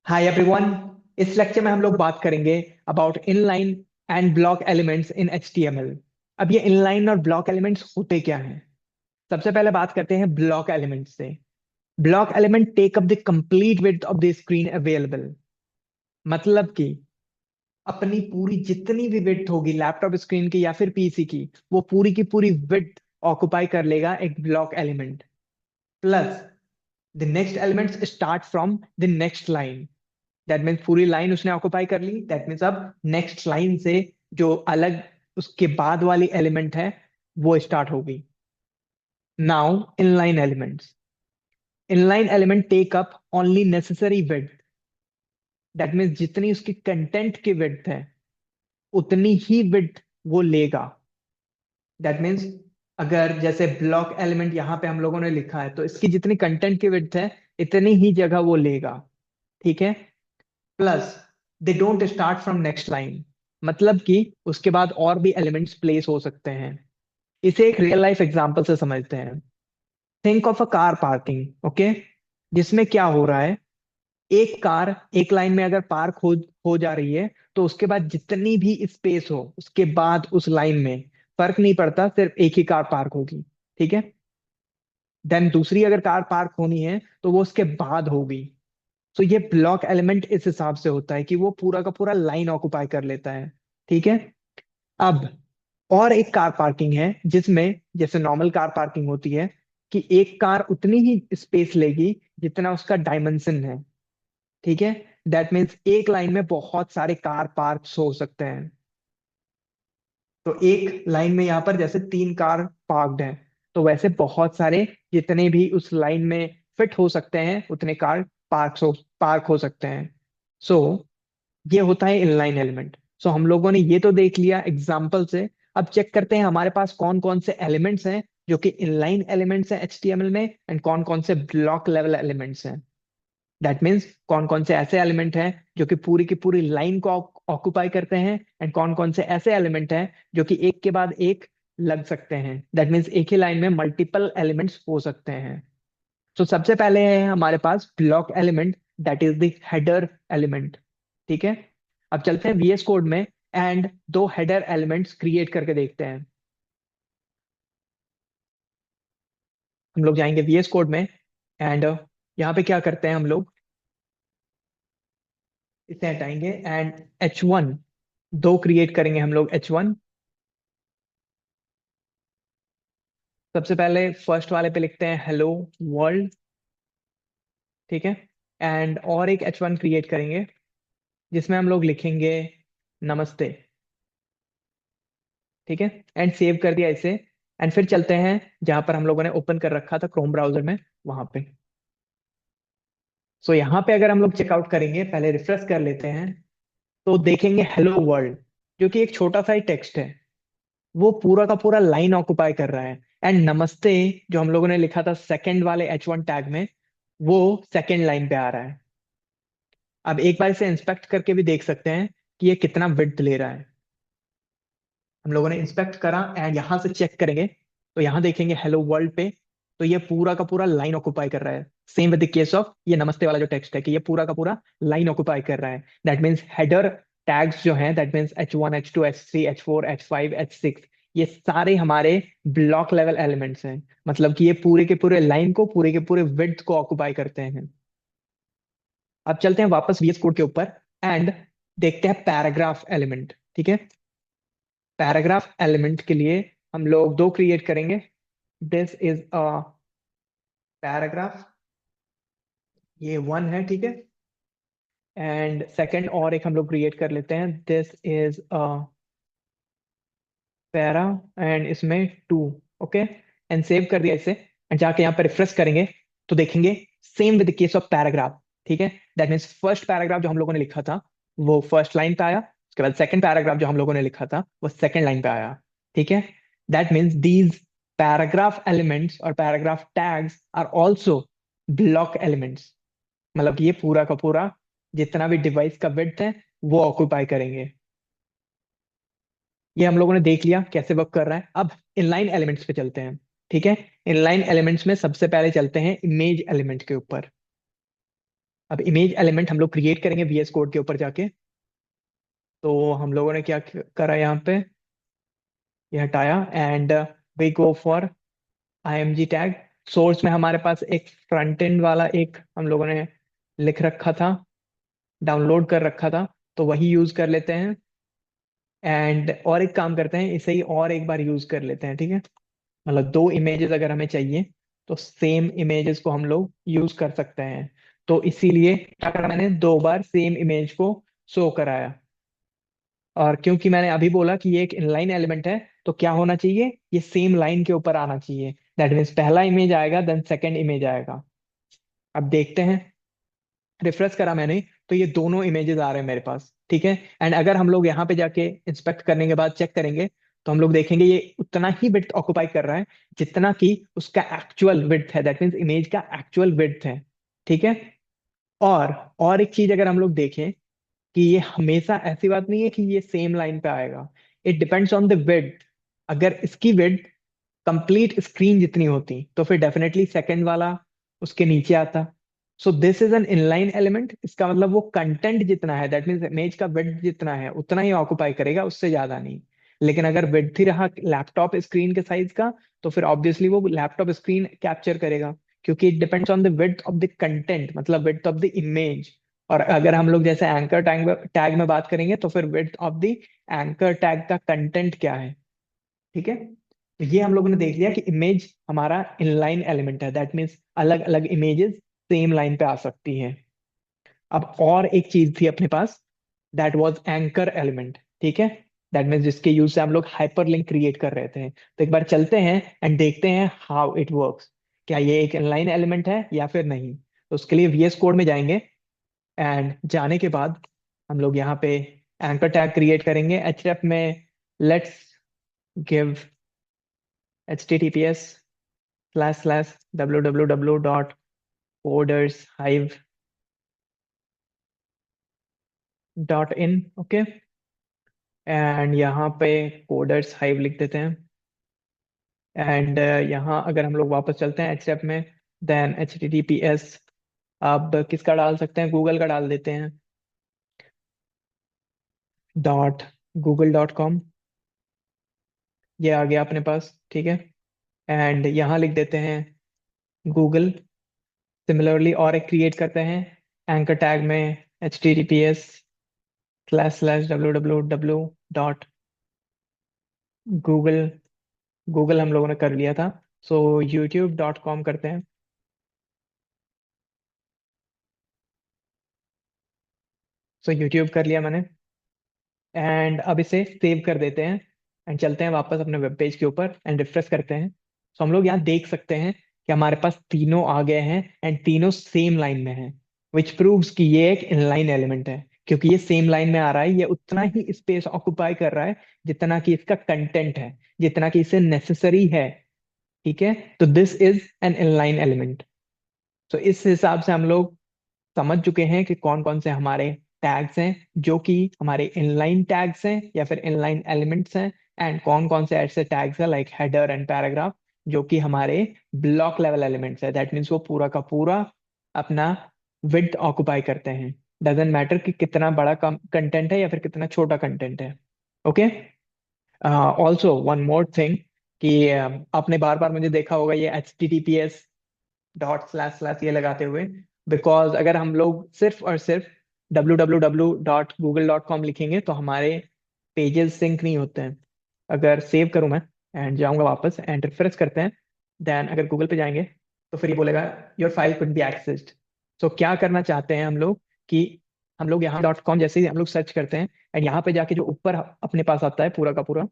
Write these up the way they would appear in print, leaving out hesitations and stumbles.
Hi everyone. इस lecture में हम लोग बात करेंगे about inline and block elements in HTML. अब ये इनलाइन और ब्लॉक एलिमेंट्स होते क्या हैं? सबसे पहले बात करते हैं ब्लॉक एलिमेंट्स से। Block element take up the complete width of the screen available. मतलब कि अपनी पूरी जितनी भी विड्थ होगी लैपटॉप स्क्रीन की या फिर पीसी की, वो पूरी की पूरी विड्थ ऑक्युपाई कर लेगा एक block element. Plus the next elements start from the next line. That means पूरी लाइन उसने ऑक्युपाई कर ली। दैट मीन्स अब नेक्स्ट लाइन से जो अलग उसके बाद वाली एलिमेंट है वो स्टार्ट होगी। Now inline elements. Inline element take up only necessary width. That means जितनी उसकी कंटेंट की विड्थ है उतनी ही विड्थ वो लेगा। दैट मीन्स अगर जैसे ब्लॉक एलिमेंट यहाँ पे हम लोगों ने लिखा है तो इसकी जितनी कंटेंट की विड्थ है इतनी ही जगह वो लेगा। ठीक है। Plus they don't start from next line. मतलब कि उसके बाद और भी एलिमेंट्स प्लेस हो सकते हैं। इसे एक रियल लाइफ एग्जांपल से समझते हैं। Think of a car parking. Okay. जिसमें क्या हो रहा है, एक कार एक लाइन में अगर पार्क हो जा रही है तो उसके बाद जितनी भी स्पेस हो उसके बाद उस लाइन में फर्क नहीं पड़ता, सिर्फ एक ही कार पार्क होगी। ठीक है। देन दूसरी अगर कार पार्क होनी है तो वो उसके बाद होगी। तो ये ब्लॉक एलिमेंट इस हिसाब से होता है कि वो पूरा का पूरा लाइन ऑक्युपाई कर लेता है। ठीक है। अब और एक कार पार्किंग है जिसमें जैसे नॉर्मल कार पार्किंग होती है कि एक कार उतनी ही स्पेस लेगी जितना उसका डायमेंशन है। ठीक है। दैट मीन्स एक लाइन में बहुत सारे कार पार्क्स हो सकते हैं। तो एक लाइन में यहाँ पर जैसे 3 कार पार्क्ड हैं, तो वैसे बहुत सारे जितने भी उस लाइन में फिट हो सकते हैं उतने कार पार्क हो सकते हैं। सो ये होता है इनलाइन एलिमेंट। सो हम लोगों ने ये तो देख लिया एग्जाम्पल से। अब चेक करते हैं हमारे पास कौन कौन से एलिमेंट्स हैं जो कि इनलाइन एलिमेंट्स हैं एचटीएमएल में, एंड कौन कौन से ब्लॉक लेवल एलिमेंट्स हैं। दैट मीन्स कौन कौन से ऐसे एलिमेंट हैं जो कि पूरी की पूरी लाइन को ऑक्युपाई करते हैं, एंड कौन कौन से ऐसे एलिमेंट हैं जो कि एक के बाद एक लग सकते हैं। दैट मीन्स एक ही लाइन में मल्टीपल एलिमेंट्स हो सकते हैं। तो सबसे पहले है हमारे पास block element, that is the header element. ठीक है। अब चलते हैं वीएस कोड में एंड दो हेडर एलिमेंट्स क्रिएट करके देखते हैं। हम लोग जाएंगे वीएस कोड में एंड यहाँ पे क्या करते हैं हम लोग, इसे हटाएंगे एंड H1 दो क्रिएट करेंगे हम लोग। H1 सबसे पहले फर्स्ट वाले पे लिखते हैं हेलो वर्ल्ड। ठीक है। एंड और एक H1 क्रिएट करेंगे जिसमें हम लोग लिखेंगे नमस्ते। ठीक है। एंड सेव कर दिया इसे। एंड फिर चलते हैं जहां पर हम लोगों ने ओपन कर रखा था क्रोम ब्राउजर में, वहां पे। सो यहाँ पे अगर हम लोग चेकआउट करेंगे, पहले रिफ्रेश कर लेते हैं, तो देखेंगे हेलो वर्ल्ड जो कि एक छोटा सा ही टेक्स्ट है, वो पूरा का पूरा लाइन ऑक्युपाई कर रहा है। एंड नमस्ते जो हम लोगों ने लिखा था सेकंड वाले H1 टैग में, वो सेकंड लाइन पे आ रहा है। अब एक बार इसे इंस्पेक्ट करके भी देख सकते हैं कि ये कितना विड्थ ले रहा है। हम लोगों ने इंस्पेक्ट करा एंड यहां से चेक करेंगे तो यहां देखेंगे हेलो वर्ल्ड पे, तो ये पूरा का पूरा लाइन ऑक्युपाई कर रहा है। Same with the case of ये नमस्ते वाला जो टेक्स्ट है कि ये पूरा का पूरा लाइन ऑक्युपाई कर रहा है। दैट मीन्स हेडर टैग्स जो हैं, that means H1 H2 H3 H4 H5 H6, ये सारे हमारे ब्लॉक लेवल एलिमेंट्स हैं। मतलब कि ये पूरे के पूरे लाइन को, पूरे के पूरे विड्थ को ऑक्युपाई करते हैं। अब चलते हैं वापस VS कोड के ऊपर एंड देखते हैं पैराग्राफ एलिमेंट। ठीक है। पैराग्राफ एलिमेंट के लिए हम लोग दो क्रिएट करेंगे। दिस इज अ पैराग्राफ, ये 1 है। ठीक है। एंड सेकंड और एक हम लोग क्रिएट कर लेते हैं, this is a para, and इसमें 2। ओके। एंड सेव कर दिया इसे। एंड जाके यहाँ पर रिफ्रेश करेंगे तो देखेंगे same with case of paragraph. ठीक है। दैट मीन्स फर्स्ट पैराग्राफ जो हम लोगों ने लिखा था वो फर्स्ट लाइन पे आया, उसके बाद सेकंड पैराग्राफ जो हम लोगों ने लिखा था वो सेकंड लाइन पे आया। ठीक है। That means these paragraph elements और paragraph tags are also block elements. मतलब कि ये पूरा का पूरा जितना भी डिवाइस का विड्थ है वो ऑक्युपाई करेंगे। ये हम लोगों ने देख लिया कैसे वर्क कर रहा है। अब इनलाइन एलिमेंट्स पे चलते हैं। ठीक है। इनलाइन एलिमेंट्स में सबसे पहले चलते हैं इमेज एलिमेंट के ऊपर। अब इमेज एलिमेंट हम लोग क्रिएट करेंगे VS कोड के ऊपर जाके। तो हम लोगों ने क्या करा यहाँ पे, ये हटाया and we go for IMG tag. Source में हमारे पास एक फ्रंट एंड वाला एक हम लोगों ने लिख रखा था, डाउनलोड कर रखा था, तो वही यूज कर लेते हैं। एंड और एक काम करते हैं, इसे ही और एक बार यूज कर लेते हैं, ठीक है। मतलब दो इमेजेस अगर हमें चाहिए तो सेम इमेजेस को हम लोग यूज कर सकते हैं। तो इसीलिए क्या करा, मैंने दो बार सेम इमेज को शो कराया। और क्योंकि मैंने अभी बोला कि ये एक इनलाइन एलिमेंट है, तो क्या होना चाहिए, ये सेम लाइन के ऊपर आना चाहिए। दैट मीन्स पहला इमेज आएगा देन सेकंड इमेज आएगा। अब देखते हैं, रिफ्रेश करा मैंने, तो ये दोनों इमेजेस आ रहे हैं मेरे पास, ठीक है। एंड अगर हम लोग यहाँ पे जाके इंस्पेक्ट करने के बाद चेक करेंगे, तो हम लोग देखेंगे ये उतना ही विड्थ ऑक्युपाई कर रहा है जितना कि उसका एक्चुअल विड्थ है। दैट मीन्स इमेज का एक्चुअल विड्थ है, ठीक है। और एक चीज अगर हम लोग देखें कि ये हमेशा ऐसी बात नहीं है कि ये सेम लाइन पे आएगा। It depends on the width. अगर इसकी विड्थ कंप्लीट स्क्रीन जितनी होती तो फिर डेफिनेटली सेकंड वाला उसके नीचे आता। So this is an inline element. इसका मतलब वो कंटेंट जितना है, दैट मीन्स इमेज का विड्थ जितना है उतना ही ऑक्युपाई करेगा, उससे ज्यादा नहीं। लेकिन अगर विड्थ ही रहा लैपटॉप स्क्रीन के साइज का, तो फिर ऑब्वियसली वो लैपटॉप स्क्रीन कैप्चर करेगा, क्योंकि it depends on the width of the content, मतलब विड्थ ऑफ द इमेज। और अगर हम लोग जैसे एंकर टैग टैग में बात करेंगे, तो फिर width of the anchor tag का कंटेंट क्या है, ठीक है। तो ये हम लोगों ने देख लिया कि इमेज हमारा इनलाइन एलिमेंट है। दैट मीन्स अलग अलग इमेजेस सेम लाइन पे आ सकती हैं। अब और एक चीज थी अपने पास, दैट वाज एंकर एलिमेंट, ठीक है। दैट मीन्स जिसके यूज से हम लोग हाइपर लिंक क्रिएट कर रहे थे। तो एक बार चलते हैं एंड देखते हैं हाउ इट वर्क्स, क्या ये एक इनलाइन एलिमेंट है या फिर नहीं। तो उसके लिए VS कोड में जाएंगे एंड जाने के बाद हम लोग यहाँ पे एंकर टैग क्रिएट करेंगे href में। Let's give https://www.codershive.in, okay. And यहाँ पे कोडर्स हाइव लिख देते हैं। एंड यहाँ अगर हम लोग वापस चलते हैं href में, देन https, अब किसका डाल सकते हैं, गूगल का डाल देते हैं, .google.com। ये आ गया अपने पास, ठीक है। एंड यहाँ लिख देते हैं गूगल। सिमिलरली और एक क्रिएट करते हैं एंकर टैग में, https://www.google, गूगल हम लोगों ने कर लिया था, सो youtube.com करते हैं। सो यूट्यूब कर लिया मैंने। एंड अब इसे सेव कर देते हैं एंड चलते हैं वापस अपने वेब पेज के ऊपर एंड रिफ्रेश करते हैं। तो हम लोग यहाँ देख सकते हैं कि हमारे पास तीनों आ गए हैं एंड तीनों सेम लाइन में हैं, विच प्रूव्स कि ये एक इनलाइन एलिमेंट है। क्योंकि ये सेम लाइन में आ रहा है, ये उतना ही स्पेस ऑक्युपाई कर रहा है जितना कि इसका कंटेंट है, जितना कि इसे नेसेसरी है, ठीक है। तो this is an inline element. तो इस हिसाब से हम लोग समझ चुके हैं कि कौन कौन से हमारे टैग्स हैं जो कि हमारे इनलाइन टैग्स हैं या फिर इनलाइन एलिमेंट्स हैं, एंड कौन कौन से ऐसे टैग्स हैं लाइक हेडर एंड पैराग्राफ जो कि हमारे ब्लॉक लेवल एलिमेंट्स है। दैट मीन्स वो पूरा का पूरा अपना विड्थ ऑक्युपाई करते हैं। डजेंट मैटर कि कितना बड़ा कंटेंट है या फिर कितना छोटा कंटेंट है, okay. Also one more thing कि आपने बार बार मुझे देखा होगा ये https:// ये लगाते हुए, बिकॉज अगर हम लोग सिर्फ और सिर्फ www.google.com लिखेंगे तो हमारे पेजेस सिंक नहीं होते हैं। अगर सेव करूं मैं एंड जाऊंगा वापस एंड रिफ्रेश करते हैं, देन अगर गूगल पे जाएंगे तो फिर ये बोलेगा your file could be accessed. So क्या करना चाहते हैं हम लोग कि हम लोग यहाँ .com जैसे ही हम लोग सर्च करते हैं एंड यहाँ पे जाके जो ऊपर अपने पास आता है पूरा का पूरा,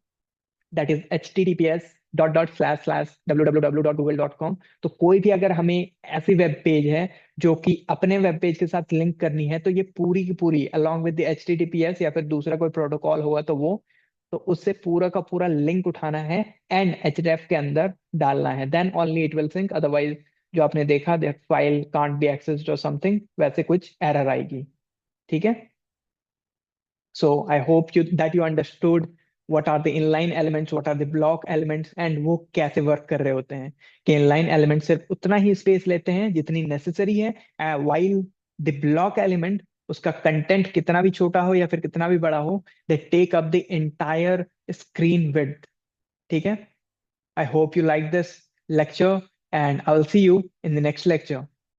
दैट इज https://www.google.com। तो कोई भी अगर हमें ऐसी वेब पेज है जो कि अपने वेब पेज के साथ लिंक करनी है, तो ये पूरी की पूरी अलॉन्ग विद द https या फिर दूसरा कोई प्रोटोकॉल होगा तो वो, तो उससे पूरा का पूरा लिंक उठाना है एंड href के अंदर डालना है, then only it will sync. Otherwise जो आपने देखा that file can't be accessed और समथिंग, वैसे कुछ एरर आएगी, ठीक है। So I hope you that you understood what are the inline elements, what are the block elements, and वो कैसे वर्क कर रहे होते हैं। कि inline elements सिर्फ उतना ही स्पेस लेते हैं जितनी नेसेसरी है, while द ब्लॉक एलिमेंट, उसका कंटेंट कितना भी छोटा हो या फिर कितना भी बड़ा हो, they take up the entire screen width. ठीक है। I hope you like this lecture, and I'll see you in the next lecture.